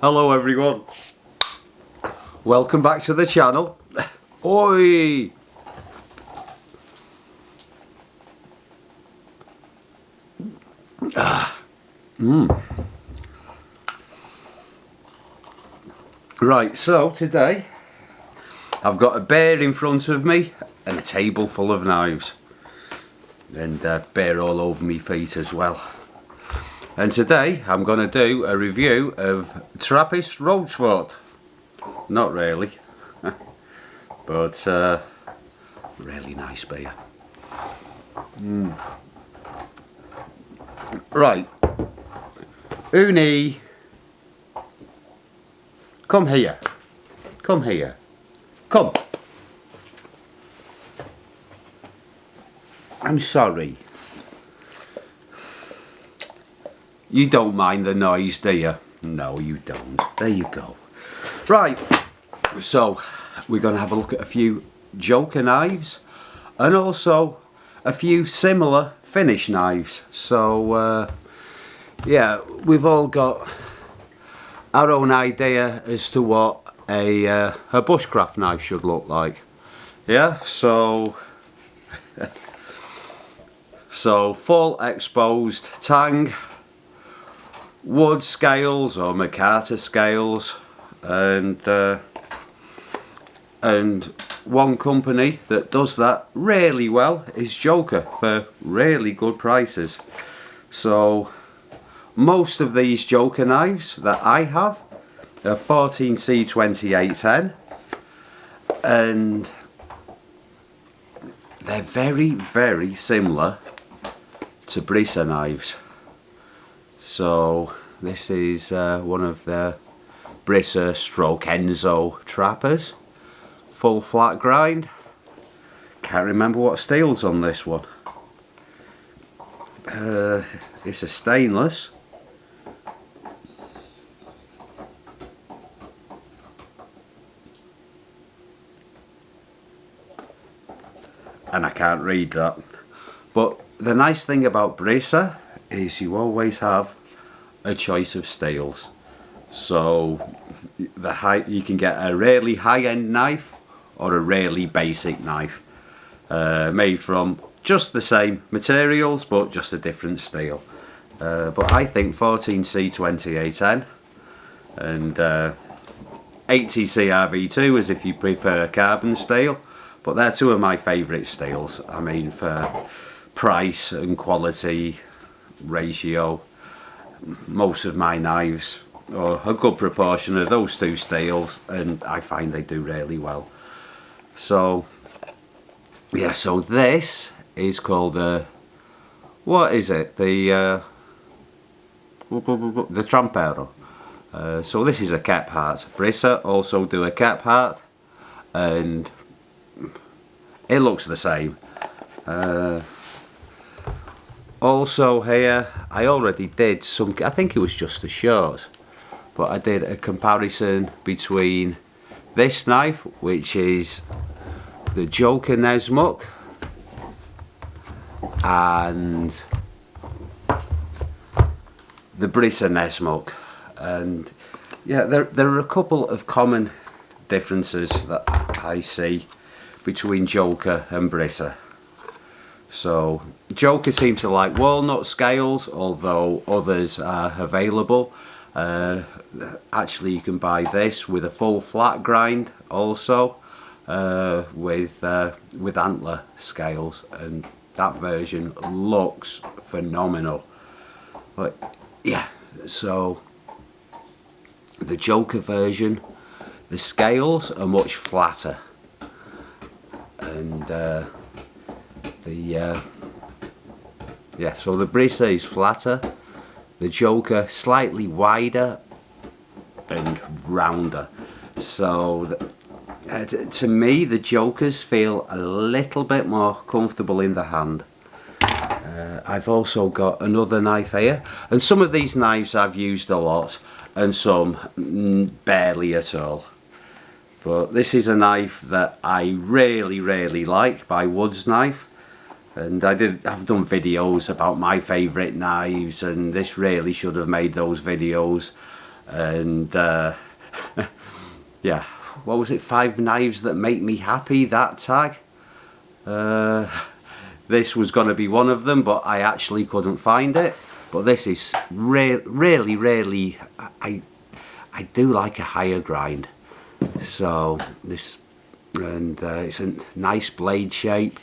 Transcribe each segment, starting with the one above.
Hello everyone, welcome back to the channel. Oi! Right, so today I've got a bear in front of me and a table full of knives, and bear all over me feet as well. And today I'm going to do a review of Trapist Roachfort. Not really, but really nice beer. Right, Uni, come here, come here, come. I'm sorry. You don't mind the noise, do you? No, you don't. There you go. Right, so we're going to have a look at a few Joker knives and also a few similar finish knives. So yeah, we've all got our own idea as to what a bushcraft knife should look like. Yeah, so so full exposed tang, wood scales or McCarter scales, and one company that does that really well is Joker for really good prices. So most of these Joker knives that I have are 14C2810, and they're very similar to Brisa knives. So this is one of the Brisa /Enzo Trappers, full flat grind. Can't remember what steel's on this one. It's a stainless. And I can't read that. But the nice thing about Brisa is you always have a choice of steels. So you can get a really high-end knife or a really basic knife, made from just the same materials but just a different steel. But I think 14C2810 and 80CRV2 as if you prefer carbon steel, but they're two of my favourite steels. I mean, for price and quality ratio, most of my knives, or a good proportion of those two steels, and I find they do really well. So yeah, so this is called what is it, the Trampero. So this is a cap heart. Brisa also do a cap heart, and it looks the same. Also here, I already did some, I think it was just a short, but I did a comparison between this knife, which is the Joker Nessmuk, and the Brisa Nessmuk. And yeah, there are a couple of common differences that I see between Joker and Brisa. So Joker seems to like walnut scales, although others are available. Actually, you can buy this with a full flat grind also, with antler scales, and that version looks phenomenal. But yeah, so the Joker version, the scales are much flatter, and yeah, so the Brisa is flatter, the Joker slightly wider and rounder. So to me, the Jokers feel a little bit more comfortable in the hand. I've also got another knife here, and some of these knives I've used a lot and some barely at all. But this is a knife that I really like, by Woodsknife. And I've done videos about my favourite knives, and this really should have made those videos. And yeah, what was it, 5 knives that make me happy, that tag. This was going to be one of them, but I actually couldn't find it. But this is really, I do like a higher grind. So this, and it's a nice blade shape.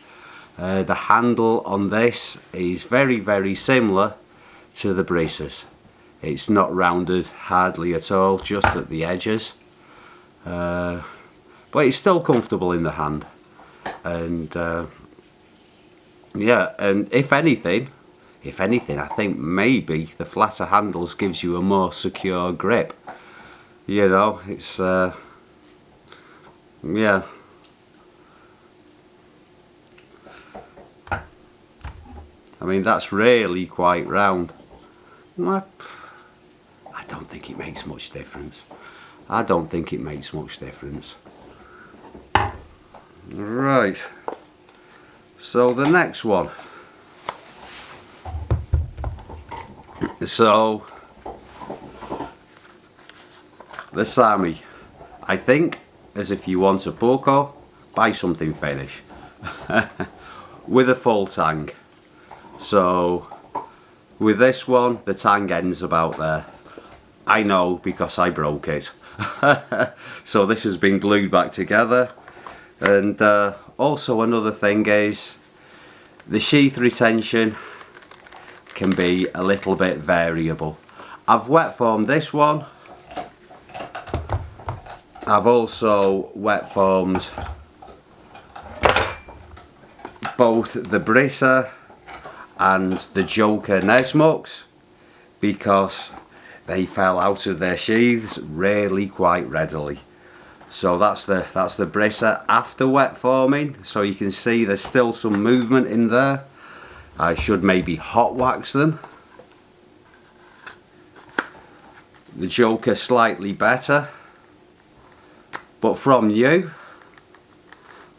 The handle on this is very similar to the Brisas. It's not rounded hardly at all, just at the edges. But it's still comfortable in the hand. And yeah, and if anything, I think maybe the flatter handles gives you a more secure grip. You know, it's yeah. I mean, that's really quite round. I don't think it makes much difference. I don't think it makes much difference. Right. So the next one. So the Sami. I think, as if you want a Poco, buy something Finnish. With a full tang. So with this one, the tang ends about there. I know because I broke it. So this has been glued back together. And also another thing is the sheath retention can be a little bit variable. I've wet formed this one. I've also wet formed both the Brisa and the Joker Nessmuks because they fell out of their sheaths really quite readily. So that's the Brisa after wet forming. So you can see there's still some movement in there. I should maybe hot wax them. The Joker slightly better, but from you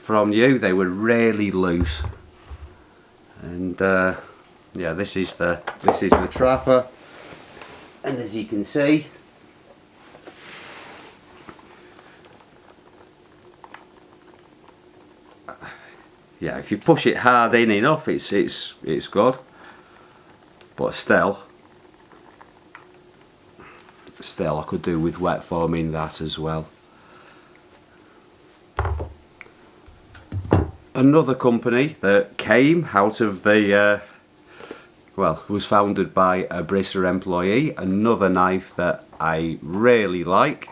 they were really loose. And yeah, this is the Trapper, and as you can see, yeah, if you push it hard in enough, it's good. But still I could do with wet forming that as well. Another company that came out of the well, was founded by a Brisa employee. Another knife that I really like.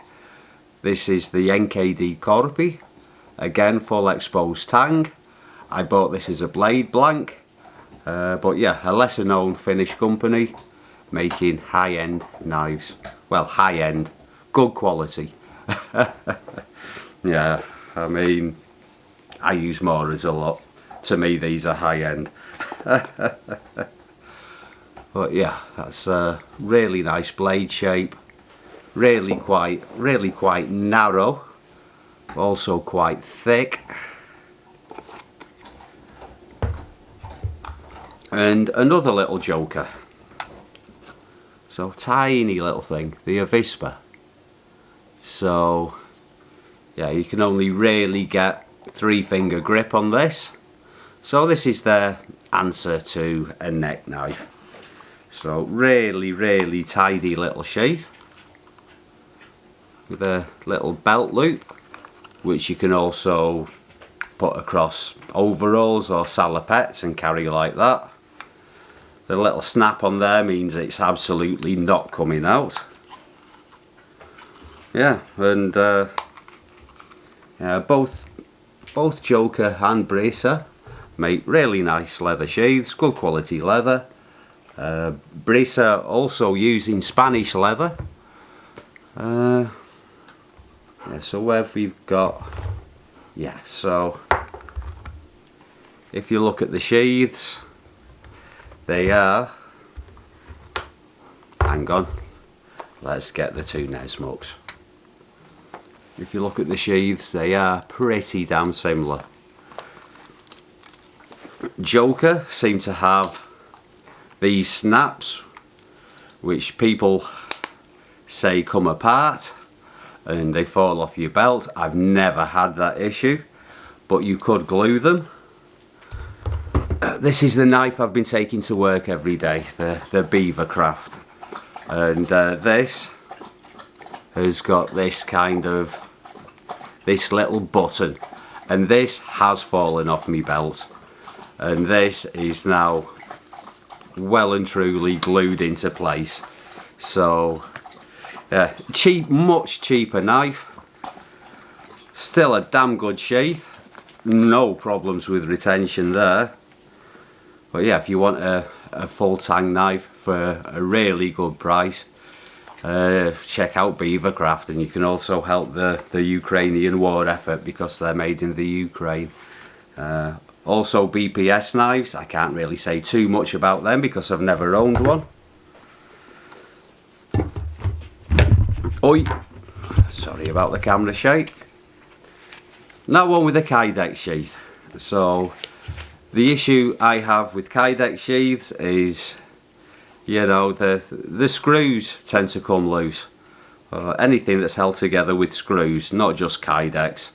This is the NKD Korpi. Again, full exposed tang. I bought this as a blade blank, but yeah, a lesser known Finnish company making high-end knives. Well, high-end, good quality. Yeah, I mean, I use Moras a lot. To me, these are high-end. But yeah, that's a really nice blade shape. Really quite narrow, also quite thick. And another little joker. So tiny little thing, the Avispa. So yeah, you can only really get 3-finger grip on this. So this is their answer to a neck knife. So really tidy little sheath with a little belt loop, which you can also put across overalls or salopettes and carry like that. The little snap on there means it's absolutely not coming out. Yeah, and yeah, both Joker and Brisa make really nice leather sheaths, good quality leather. Brisa also using Spanish leather. Yeah, so where have we got? Yeah, so if you look at the sheaths, they are, hang on, let's get the two Nessmuks. If you look at the sheaths, they are pretty damn similar. Joker seem to have these snaps, which people say come apart and they fall off your belt. I've never had that issue, but you could glue them. This is the knife I've been taking to work every day, the Beavercraft, and this has got this little button, and this has fallen off my belt, and this is now well and truly glued into place. So cheap, much cheaper knife, still a damn good sheath, no problems with retention there. But yeah, if you want a full tang knife for a really good price, check out Beavercraft, and you can also help the Ukrainian war effort because they're made in the Ukraine. Also BPS knives, I can't really say too much about them because I've never owned one. Oi, sorry about the camera shake. Now one with a Kydex sheath. So the issue I have with Kydex sheaths is, you know, the screws tend to come loose. Anything that's held together with screws, not just Kydex.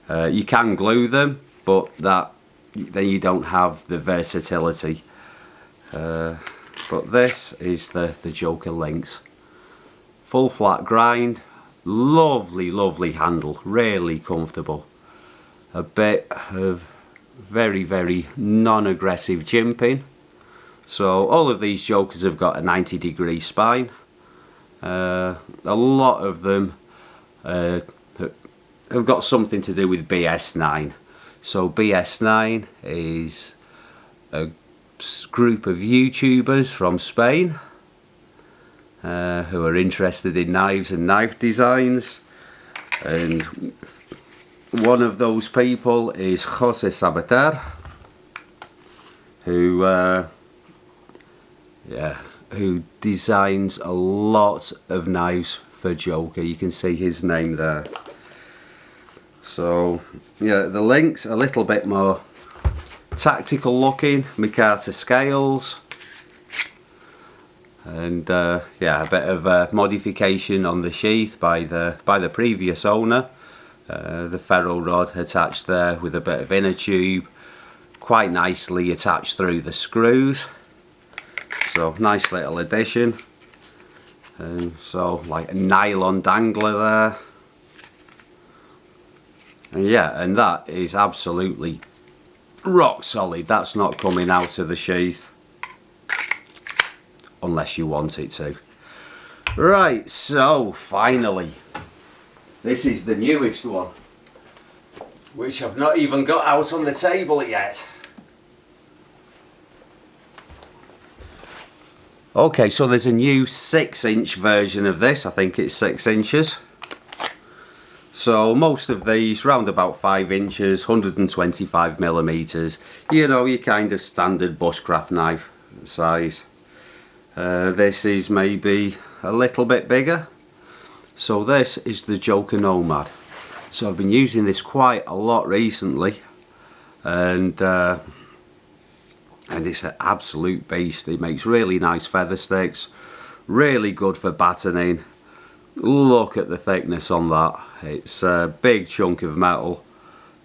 You can glue them, but then you don't have the versatility. But this is the Joker Lynx. Full flat grind, lovely, lovely handle, really comfortable. A bit of very, very non-aggressive jimping. So all of these Jokers have got a 90-degree spine. A lot of them have got something to do with BS9. So BS9 is a group of YouTubers from Spain who are interested in knives and knife designs, and one of those people is Jose Sabater, who designs a lot of knives for Joker. You can see his name there. So yeah, the Lynx a little bit more tactical looking, Mikata scales, and yeah, a bit of a modification on the sheath by the previous owner. The ferro rod attached there with a bit of inner tube, quite nicely attached through the screws. So nice little addition. And so like a nylon dangler there. And yeah, and that is absolutely rock solid. That's not coming out of the sheath unless you want it to. Right, so finally, this is the newest one, which I've not even got out on the table yet. Okay, so there's a new 6-inch version of this. I think it's 6 inches. So most of these round about 5 inches, 125 millimeters. You know, your kind of standard bushcraft knife size. This is maybe a little bit bigger. So this is the Joker Nomad. So I've been using this quite a lot recently, and it's an absolute beast. It makes really nice feather sticks, really good for battening. Look at the thickness on that. It's a big chunk of metal,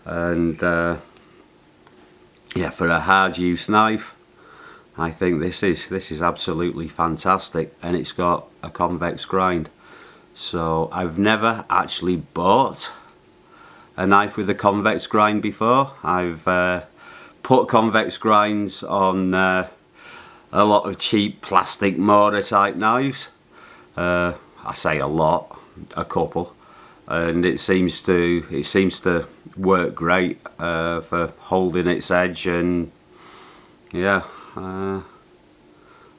and yeah, for a hard use knife, I think this is absolutely fantastic. And it's got a convex grind. So I've never actually bought a knife with a convex grind before. I've put convex grinds on a lot of cheap plastic mortar type knives. I say a lot, a couple, and it seems to work great for holding its edge, and yeah.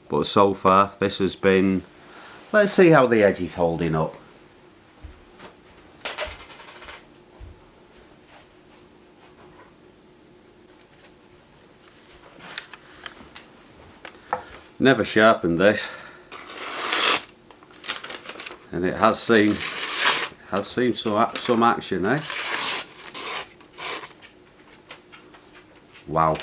But so far this has been. Let's see how the edge is holding up. Never sharpened this, and it has seen some action, eh? Wow.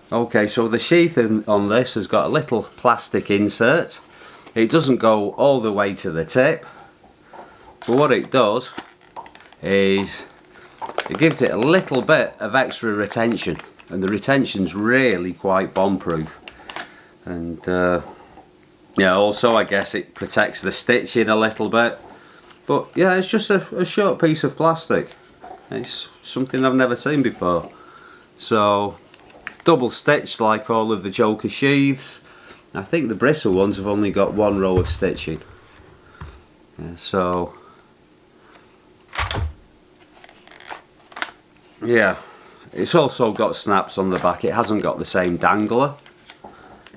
Okay, so the sheath on this has got a little plastic insert. it doesn't go all the way to the tip, but what it does is it gives it a little bit of extra retention, and the retention's really quite bomb-proof. And yeah, also I guess it protects the stitching a little bit. But yeah, it's just a short piece of plastic. It's something I've never seen before. So, double stitched like all of the Joker sheaths. I think the Brisa ones have only got one row of stitching. Yeah, so, yeah, it's also got snaps on the back. It hasn't got the same dangler,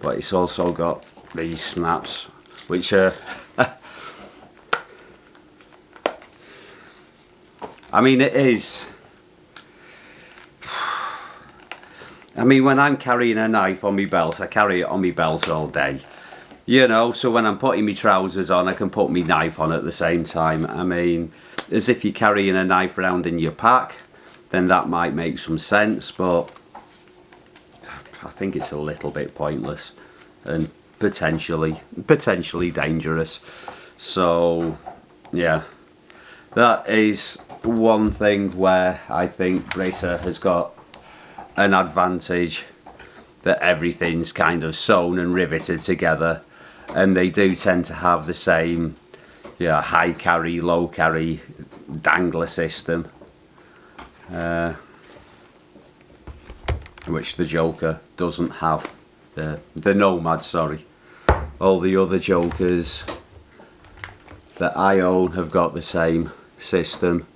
but it's also got these snaps, which are I mean, it is, I mean, when I'm carrying a knife on my belt, I carry it on my belt all day, you know, so when I'm putting my trousers on, I can put my knife on at the same time. I mean, as if you're carrying a knife around in your pack, then that might make some sense, but I think it's a little bit pointless and potentially dangerous. So yeah, that is one thing where I think Brisa has got an advantage, that everything's kind of sewn and riveted together, and they do tend to have the same, yeah, high carry, low carry dangler system, which the Joker doesn't have. The Nomad, sorry. All the other Jokers that I own have got the same system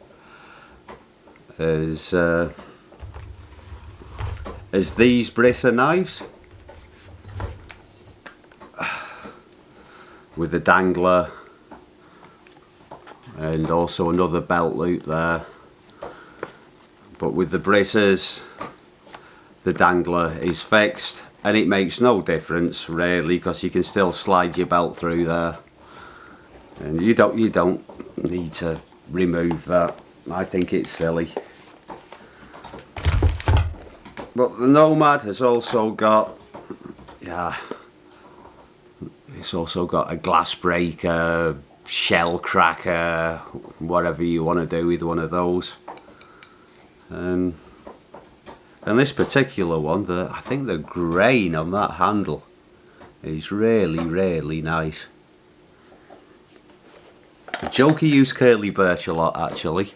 as these Brisa knives, with the dangler and also another belt loop there. But with the Brisas, the dangler is fixed, and it makes no difference really, because you can still slide your belt through there, and you don't need to remove that. I think it's silly. But the Nomad has also got, yeah, it's also got a glass breaker, shell cracker, whatever you want to do with one of those. And this particular one, I think the grain on that handle is really nice. The Joker used curly birch a lot actually.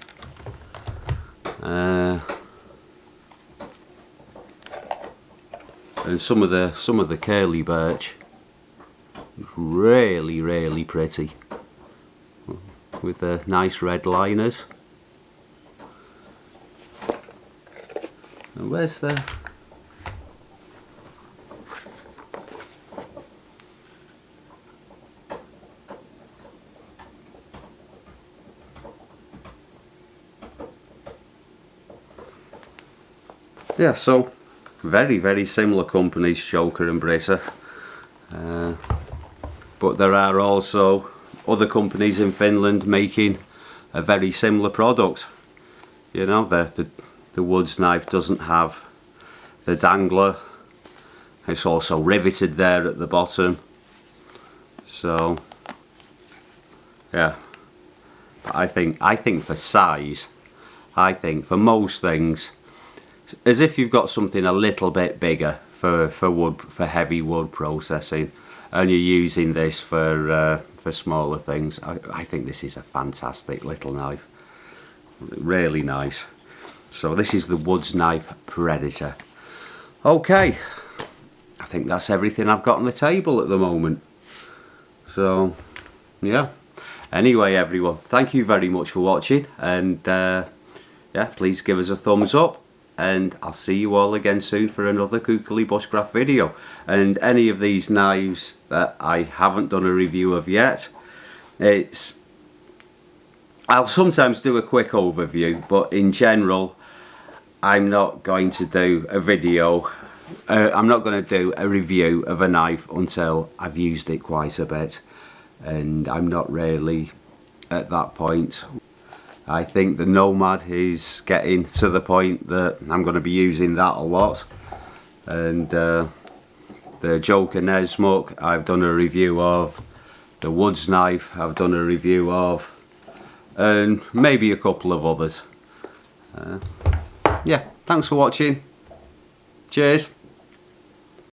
And some of the curly birch is really pretty, with the nice red liners. And where's the... Yeah, so very similar companies, Joker and Brisa, but there are also other companies in Finland making a very similar product. You know, the Woodsknife doesn't have the dangler. It's also riveted there at the bottom. So yeah, but I think for size, I think for most things, as if you've got something a little bit bigger for heavy wood processing, and you're using this for smaller things, I think this is a fantastic little knife. Really nice. So this is the Woodsknife Predator. Okay, I think that's everything I've got on the table at the moment. So yeah, anyway everyone, thank you very much for watching, and yeah, please give us a thumbs up, and I'll see you all again soon for another Kookily Bushcraft video. And any of these knives that I haven't done a review of yet, I'll sometimes do a quick overview, but in general I'm not going to do a video, I'm not going to do a review of a knife until I've used it quite a bit, and I'm not really at that point. I think the Nomad is getting to the point that I'm going to be using that a lot, and the Joker Nessmuk I've done a review of, the Woodsknife I've done a review of, and maybe a couple of others. Yeah, thanks for watching. Cheers.